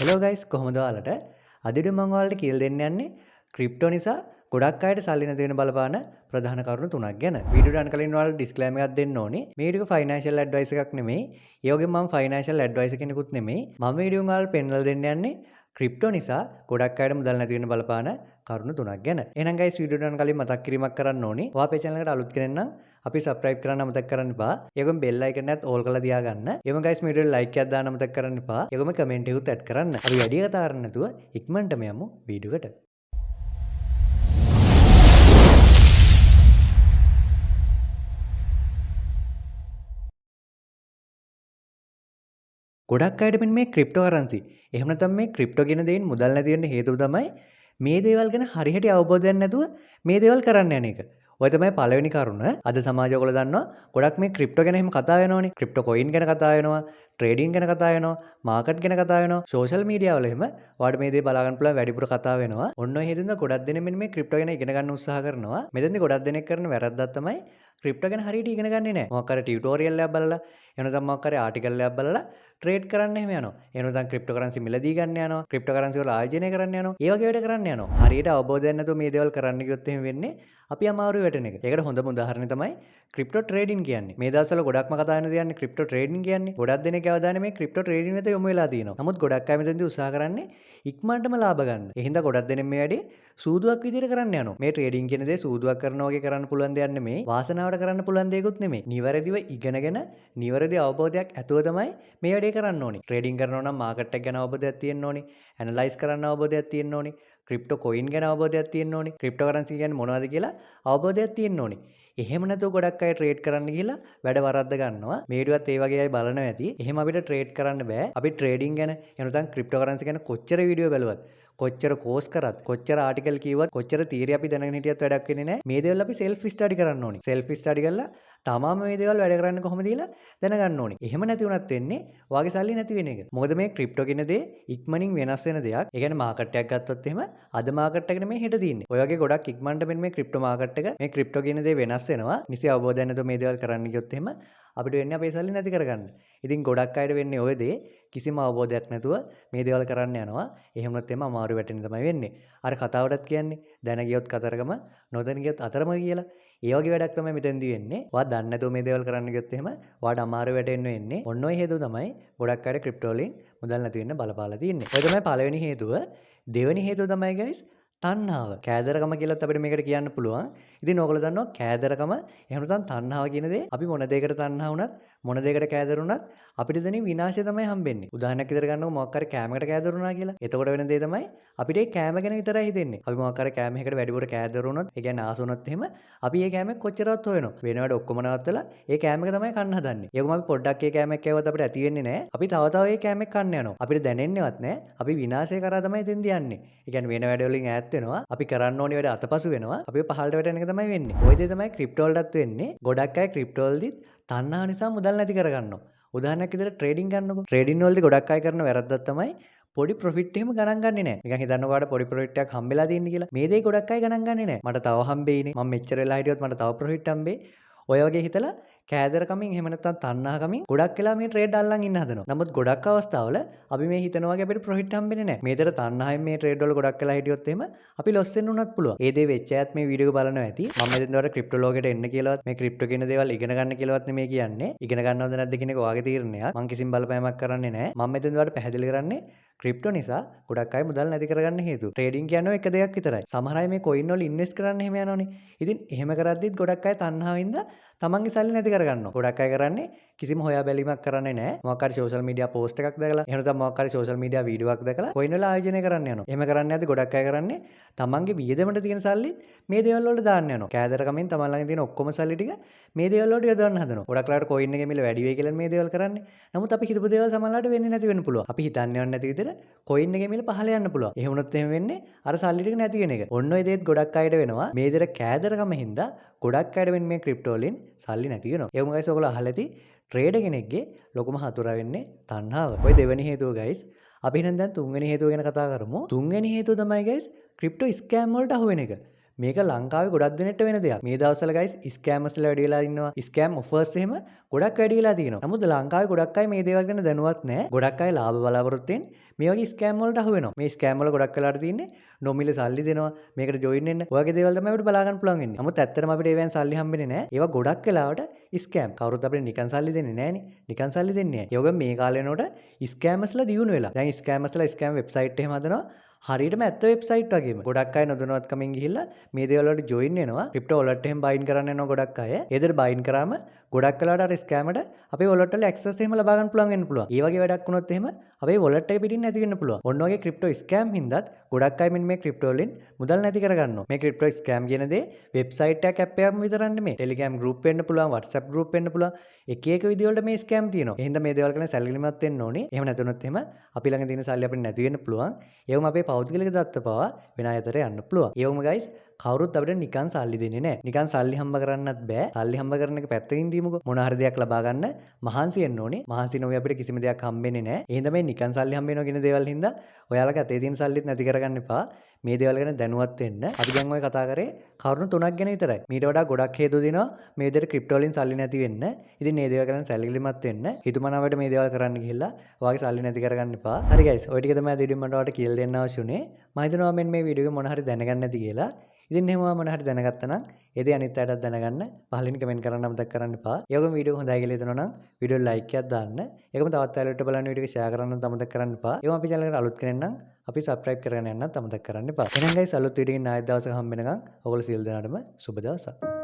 Hello guys කොහොමද ඔයාලට අදට මම ඔයාලට කියලා දෙන්න යන්නේ ක්‍රිප්ටෝ නිසා ගොඩක් අයට සල්ලි නැති වෙන බලපාන ප්‍රධාන කරුණු තුනක් ගැන. වීඩියෝ යන කලින් ඔයාලට ඩිස්ක්ලේමර් එකක් දෙන්න ඕනේ. මේ වීඩියෝ ෆයිනෑන්ෂල් ඇඩ්වයිස් එකක් නෙමෙයි. ඒ වගේම මම ෆයිනෑන්ෂල් ඇඩ්වයිසර් කෙනෙකුත් නෙමෙයි. මම වීඩියෝ ඔයාලට පෙන්වලා දෙන්න යන්නේ ක්‍රිප්ටෝ නිසා ගොඩක් අයට මුදල් නැති වෙන බලපාන කරුණු තුනක් ගැන. එහෙනම් ගයිස් වීඩියෝ යන කලින් මතක් කිරීමක් කරන්න ඕනේ. ඔයා අපේ channel එකට අලුත් කෙනෙක් නම් අපි subscribe කරන්න අමතක කරන්න එපා. ඒගොම bell icon එකත් all කරලා තියාගන්න. එහම guys මේ වීඩියෝට like එකක් දාන්න අමතක කරන්න එපා. ඒගොම comment එකකුත් add කරන්න. අපි වැඩි කතා කරන්නේ නැතුව ඉක්මනටම යමු වීඩියෝ එකට. ගොඩක් අයට මෙන්න මේ ක්‍රිප්ටෝකරන්සි එහෙම නැත්නම් මේ ක්‍රිප්ටෝ කියන දේෙන් මුදල් නැති වෙන්න හේතුව තමයි මේ දේවල් ගැන හරියට අවබෝධයක් නැතුව මේ දේවල් කරන්න යන එක. ඔය තමයි පළවෙනි කරුණ. අද සමාජය ඔයගොල්ලෝ දන්නවා ගොඩක් මේ ක්‍රිප්ටෝ ගැන එහෙම කතා වෙනවනේ. ක්‍රිප්ටෝ කොයින් ගැන කතා වෙනවා, ට්‍රේඩින් ගැන කතා වෙනවා, මාකට් ගැන කතා වෙනවා. සෝෂල් මීඩියා වල එහෙම ඔයාලට මේ දේ බලා ගන්න පුළුවන් වැඩිපුර කතා වෙනවා. ඔන්න ඔය හේතුවෙන්ද ගොඩක් දෙනෙක් මෙන්න මේ ක්‍රිප්ටෝ ගැන ඉගෙන ගන්න උත්සාහ කරනවා. මෙතෙන්දී ගොඩක් දෙනෙක් කරන වැරද්දක් තමයි ක්‍රිප්ටෝ ගැන හරියට ඉගෙන ගන්නේ නැහැ. මොකක් හරි ටියුටෝරියල් එකක් බලලා එහෙම නැත්නම් මොකක් හරි ආටිකල් එකක් බලලා ට්‍රේඩ් කරන්න එහෙම යනවා. එහෙම නැත්නම් ක්‍රිප්ටෝ කරන්සි මිලදී ගන්න යනවා. ක්‍රිප්ටෝ කරන්සි වල ආයෝජනය කරන්න යනවා. ඒ වගේ වැඩ කරන්න යනවා. හරියට අවබෝධයක් නැතුව මේ දේවල් කරන්න ගියොත් එහෙම වෙන්නේ අපි අමාරු වැටෙන එක. ඒකට හොඳම උදාහරණය තමයි ක්‍රිප්ටෝ ට්‍රේඩින් කියන්නේ. මේ දවස්වල ගොඩක්ම කතා වෙන දේ යන්නේ ක්‍රිප්ටෝ ට්‍රේඩින් කියන්නේ. ගොඩක් දෙනෙක් අවධානය මේ ක්‍රිප්ටෝ ට්‍රේඩින් වෙත යොමු වෙලා තියෙනවා. නමුත් ගොඩක් අය මෙතනදී උත්සාහ කරන්නේ ඉක්මනටම ලාභ ගන්න. ඒ හින්දා ගොඩක් දෙනෙක් මේ වැඩේ සූදුවක් විදිහට කරන්න යනවා. මේ ට්‍රේඩින් කියන දේ සූදුවක් කරනවා වගේ කරන්න පුළුවන් දෙයක් නෙමෙයි. වාසනාවට කරන්න පුළුවන් දෙයක්ුත් නෙමෙයි. නිවැරදිව ඉගෙනගෙන නිවැරදි අවබෝධයක් ඇතුව තමයි මේ වැඩේ කරන්න ඕනේ. ට්‍රේඩින් කරනවා නම් මාකට් එක ගැන අවබෝධයක් තියෙන්න ඕනේ. ඇනලයිස් කරන්න අවබෝධයක් තියෙන්න ඕනේ. ක්‍රිප්ටෝ කොයින් ගැන අවබෝධයක් තියෙන්න ඕනේ. ක්‍රිප්ටෝ කරන්සි කියන්නේ මොනවද කියලා අවබෝධයක් තියෙන්න ඕනේ. එහෙම නැතුව ගොඩක් අය ට්‍රේඩ් කරන්න ගිහලා වැඩ වරද්ද ගන්නවා. මේ වීඩියෝත් ඒ වගේ අය බලනවා ඇති. එහෙම අපිට ට්‍රේඩ් කරන්න බෑ. අපි ට්‍රේඩින් ගැන එහෙම නැත්නම් ක්‍රිප්ටෝ කරන්සි ගැන කොච්චර වීඩියෝ බැලුවත් කොච්චර කෝස් කරත් කොච්චර ආටිකල් කිව්වත් කොච්චර තියරි අපි දැනගෙන හිටියත් වැඩක් වෙන්නේ නැහැ. මේ දේවල් අපි self study කරන්න ඕනේ. self study කරලා තමාම මේ දේවල් වැඩ කරන්න කොහොමද කියලා දැනගන්න ඕනේ. එහෙම නැති වුණත් වෙන්නේ ඔයාගේ සල්ලි නැති වෙන එක. මොකද මේ ක්‍රිප්ටෝ කියන දේ ඉක්මනින් වෙනස් වෙන දෙයක්. ඒ කියන්නේ මාකට් එකක් ගත්තොත් එහෙම අද මාකට් එක නෙමෙයි හෙට තියෙන්නේ. ඔය වගේ ගොඩක් ඉක්මනට මේ ක්‍රිප්ටෝ මාකට් එක මේ ක්‍රිප්ටෝ කියන දේ වෙනස් වෙනවා. නිසි අවබෝධයක් නැතුව මේ දේවල් කරන්න ගියොත් එහෙම අපිට වෙන්නේ අපේ සල්ලි නැති කරගන්න. ඉතින් ගොඩක් අයට වෙන්නේ ඔය දේ කිසිම අවබෝධයක් නැතුව මේ දේවල් කරන්න යනවා. එහෙම නැත්නම් අමාරු වැටෙන තමයි වෙන්නේ. අර කතාවටත් කියන්නේ දැන ගියොත් කතරගම නොදැන ගියොත් අතරම කියලා. ඒ වගේ වැඩක් තමයි මෙතෙන්දී වෙන්නේ. ඔයා දන්නේ නැතුව මේ දේවල් කරන්න ගියොත් එහෙම ඔයාට අමාරු වැටෙන්න වෙන්නේ. ඔන්න ඔය හේතුව තමයි ගොඩක් අයට ක්‍රිප්ටෝ වලින් මුදල් නැති වෙන්න බලපාලා තියෙන්නේ. ඔය තමයි පළවෙනි හේතුව. දෙවෙනි හේතුව තමයි guys තණ්හාව. කෑදරකම කියලාත් අපිට මේකට කියන්න පුළුවන්. ඉතින් ඕගොල්ලෝ දන්නවා කෑදරකම එහෙම නැත්නම් තණ්හාව කියන දේ අපි මොන දෙයකට තණ්හා වුණත් මොන දෙයකට කෑදර වුණත් අපිට දෙන විනාශය තමයි හම්බෙන්නේ. උදාහරණයක් විදිහට ගන්නකො මොකක් හරි කෑමකට කෑදර වුණා කියලා. එතකොට වෙන දේ තමයි අපිට ඒ කෑම ගැන විතරයි හිතෙන්නේ. අපි මොකක් හරි කෑම එකකට වැඩිපුර කෑදර වුණොත්, ඒ කියන්නේ ආස වුණොත් එහෙම අපි ඒ කෑම කොච්චරවත් හොයනවා. වෙන වැඩ ඔක්කොම නවත්තලා ඒ කෑම එක තමයි කන්න හදන්නේ. ඒකම අපි පොඩ්ඩක් ඒ කෑම එක කෑවොත් අපිට ඇති වෙන්නේ නැහැ. අපි තව තව ඒ කෑම එක කන්න යනවා. අපිට දැනෙන්නේවත් නැහැ. අපි විනාශය කරා තමයි එතෙන්දී යන්නේ. ඒ කියන්නේ වෙන වැඩ වලින් ඈත් වෙනවා. අපි කරන්න ඕනේ වැඩ අතපසු වෙනවා. අපි පහළට වැටෙන එක තමයි වෙන්නේ. ওই දේ තමයි ක්‍රිප්ටෝ වලටත් වෙන්නේ. ගොඩක් අය ක්‍රිප්ටෝ වලදීත් තණ්හාව නිසා මුදල් නැති කරගන්නවා. උදාහරණයක් විදිහට ට්‍රේඩින් ගන්නකො. ට්‍රේඩින් වලදී ගොඩක් අය කරන වැරද්දක් තමයි පොඩි ප්‍රොෆිට් එහෙම ගණන් ගන්නේ නැහැ. නිකන් හිතන්නකෝ ඔයාලට පොඩි ප්‍රොෆිට් එකක් හම්බෙලා තියෙන්නේ කියලා. මේ දේ ගොඩක් අය ගණන් ගන්නේ නැහැ. මට තව හම්බෙයිනේ. මම මෙච්චර වෙලා හිටියොත් මට තව ප්‍රොෆිට් හම්බෙයි. ඔය වගේ හිතලා කෑදරකමින් එහෙම නැත්නම් තණ්හාකමින් ගොඩක් වෙලා මේ ට්‍රේඩ් අල්ලන් ඉන්න හදනවා. නමුත් ගොඩක් අවස්ථාවල අපි මේ හිතනවා වගේ අපිට ප්‍රොෆිට් හම්බෙන්නේ නැහැ. මේතර තණ්හාවෙන් මේ ට්‍රේඩ් වල ගොඩක් වෙලා හිටියොත් එහෙම අපි ලොස් වෙන්න උනත් පුළුවන්. ඒ දේ වෙච්ච අයත් මේ වීඩියෝ බලනවා ඇති. මම මෙතෙන්ද ඔයාලට ක්‍රිප්ටෝ ලෝකෙට එන්න කියලාවත් මේ ක්‍රිප්ටෝ කියන දේවල් ඉගෙන ගන්න කියලාවත් නෙමෙයි කියන්නේ. ඉගෙන ගන්නවද නැද්ද කියන එක ඔයාගේ තීරණයක්. මම කිසිම බලපෑමක් කරන්නේ නැහැ. මම මෙතෙන්ද ඔයාලට පැහැදිලි කරන්නේ ක්‍රිප්ටෝ නිසා ගොඩක් අය මුදල් නැති කරගන්න හේතුව. ට්‍රේඩින් කියන්නේ එක දෙයක් විතරයි. සමහර අය මේ කොයින් වල ඉන්වෙස්ට් කරන්න එහෙම යනවනේ. ඉතින් එහෙම කරද්දිත් ගොඩක් අය තණ්හාවෙන්ද තමන්ගේ සල්ලි නැති කරගන්නවා. ගොඩක් අය කරන්නේ කිසිම හොයා බැලීමක් කරන්නේ නැහැ. මොකක් හරි සෝෂල් මීඩියා පෝස්ට් එකක් දැකලා එහෙම නැත්නම් මොකක් හරි සෝෂල් මීඩියා වීඩියෝ එකක් දැකලා කොයින් වල ආයෝජනය කරන්න යනවා. එහෙම කරන්නේ නැද්ද ගොඩක් අය කරන්නේ තමන්ගේ වියදමට තියෙන සල්ලි මේ දේවල් වලට දාන්න යනවා. කෑදරකමින් තමන් ළඟ තියෙන ඔක්කොම සල්ලි ටික මේ දේවල් වලට යොදවන්න හදනවා. ගොඩක් ලාට කොයින් එකේ මිල වැඩි වෙයි කියලා මේ දේවල් කරන්නේ. නමුත් අපි හිතපු දේවල් සමහරවිට වෙන්නේ නැති වෙන්න පුළුවන්. අපි හිතන්නේ නැති විදිහට කොයින් එකේ මිල පහළ යන්න පුළුවන්. එහෙම වුණොත් එහෙම වෙන්නේ අර සල්ලි ටික නැති වෙන එක. ඔන්න ඔය දේත් ගොඩක් අයට වෙනවා. මේ දෙර කෑදරකම හින්දා ගොඩක් අයට වෙන්නේ මේ ක්‍රිප්ටෝ වලින් සල්ලි නැති වෙනවා. ඒකම ගයිස් ඔයගොල්ලෝ අහලා ඇති ට්‍රේඩර් කෙනෙක්ගේ ලොකුම හතුරා වෙන්නේ තණ්හාව. ඔය දෙවෙනි හේතුව ගයිස්. අපි එහෙනම් දැන් තුන්වෙනි හේතුව ගැන කතා කරමු. තුන්වෙනි හේතුව තමයි ගයිස් ක්‍රිප්ටෝ ස්කෑම් වලට අහු වෙන එක. මේක ලංකාවේ ගොඩක් දෙනෙක්ට වෙන දෙයක්. මේ දවස්වල guys ස්කෑමර්ස්ලා වැඩි වෙලා ඉන්නවා. ස්කෑම් ඔෆර්ස් එහෙම ගොඩක් වැඩි වෙලා තියෙනවා. නමුත් ලංකාවේ ගොඩක් අය මේ දේවල් ගැන දැනුවත් නැහැ. ගොඩක් අය ලාභ බලාපොරොත්තු වෙන මේ වගේ ස්කෑම් වලට අහු වෙනවා. මේ ස්කෑම් වල ගොඩක් වෙලාට තියෙන්නේ නොමිලේ සල්ලි දෙනවා. මේකට ජොයින් වෙන්න. ඔයගේ දේවල් තමයි අපිට බලා ගන්න පුළුවන් වෙන්නේ. නමුත් ඇත්තටම අපිට ඒවෙන් සල්ලි හම්බෙන්නේ නැහැ. ඒවා ගොඩක් වෙලාවට ස්කෑම්. කවුරුත් අපිට නිකන් සල්ලි දෙන්නේ නැහනේ. නිකන් සල්ලි දෙන්නේ නැහැ. ඒ වගේ මේ කාලේ වෙනකොට ස්කෑමර්ස්ලා දියුණු වෙලා. දැන් ස්කෑමර්ස්ලා ස්කෑම් වෙබ්සයිට් එහෙම හදනවා. හරියටම ඇත්ත වෙබ්සයිට් වගේම. ගොඩක් අය නොදැනුවත්කමින් ගිහිල්ලා මේ දේවල් වලට ජොයින් වෙනවා. ක්‍රිප්ටෝ වොලට් එහෙම බයින් කරන්න යනවා ගොඩක් අය. ඒ දෙයට බයින් කරාම ගොඩක් වෙලාවට අර ස්කෑමට අපේ වොලට් වල ඇක්සස් එහෙම ලබා ගන්න පුළුවන් වෙන්න පුළුවන්. ඒ වගේ වැඩක් වුණොත් එහෙම අපේ වොලට් එක පිටින් නැති වෙන්න පුළුවන්. ඔන්න ඔයගේ ක්‍රිප්ටෝ ස්කෑම් හින්දාත් ගොඩක් අය මෙන්න මේ ක්‍රිප්ටෝ වලින් මුදල් නැති කරගන්නවා. මේ ක්‍රිප්ටෝ ස්කෑම් කියන දේ වෙබ්සයිට් එකක් ඇප් එකක්ම විතරක් නෙමෙයි. ටෙලිග්‍රෑම් ගෲප් වෙන්න පුළුවන්, WhatsApp ගෲප් වෙන්න පුළුවන්. එක එක විදිහවලට මේ ස්කෑම් තියෙනවා. එහෙනම් මේ දේවල් ගැන සැලකිලිමත් වෙන්න ඕනේ. එහෙම නැතුනොත් එහෙම අපි ළඟ තියෙන සල්ලි අපිට නැති වෙන්න පුළුවන්. ඒවම අපේ පෞද්ගලික දත්ත පවා වෙන අයතර යන්න පුළුවන්. ඒවම guys කවුරුත් අපිට නිකන් සල්ලි දෙන්නේ නැහැ. නිකන් සල්ලි හම්බ කරන්නත් බෑ. සල්ලි හම්බ කරන එක පැත්තකින් දීමුකෝ. මොන හරි දෙයක් ලබා ගන්න මහන්සි වෙන්න ඕනේ. මහන්සි නොවේ අපිට කිසිම දෙයක් හම්බෙන්නේ නැහැ. එහෙනම් මේ නිකන් සල්ලි හම්බ වෙනවා කියන දේවල් හින්දා ඔයාලගේ අතේ තියෙන සල්ලිත් නැති කරගන්න එපා. මේ දේවල් ගැන දැනුවත් වෙන්න. අපි දැන් ඔය කතා කරේ කරුණු 3ක් ගැන විතරයි. මීට වඩා ගොඩක් හේතු දෙනවා මේ විදිහට ක්‍රිප්ටෝ වලින් සල්ලි නැති වෙන්න. ඉතින් මේ දේවල් ගැන සැලකිලිමත් වෙන්න. හිතුමනාවට මේ දේවල් කරන්න ගිහිල්ලා ඔයාගේ සල්ලි නැති කරගන්න එපා. හරි guys, ඔය ටික තමයි අද වීඩියෝ මට ඔයාලට කියලා දෙන්න අවශ්‍ය උනේ. මම හිතනවා මෙන්න මේ වීඩියෝ එක මොන හරි දැනගන්න නැති කියලා. ඉතින් එහෙම මොන හරි දැනගත්තා නම් ඒ දේ අනිත් අයටත් දැනගන්න පහලින් කමෙන්ට් කරන්න අමතක කරන්න එපා. ඒ වගේම වීඩියෝ එක හොඳයි කියලා හිතනවා නම් වීඩියෝ ලයික් එකක් දාන්න. ඒකම තවත් අයලට බලන්න වීඩියෝ එක ෂෙයා කරන්නත් අමතක කරන්න එපා. ඒවම අපි channel එකට අලුත් කෙනෙක් නම් අපි subscribe කරගෙන යන්නත් අමතක කරන්න එපා. එහෙනම් guys අලුත් වීඩියෝ එකකින් ආයෙත් දවසක හම්බ වෙනකම් ඔයගොල්ලෝ සියලු දෙනාටම සුබ දවසක්.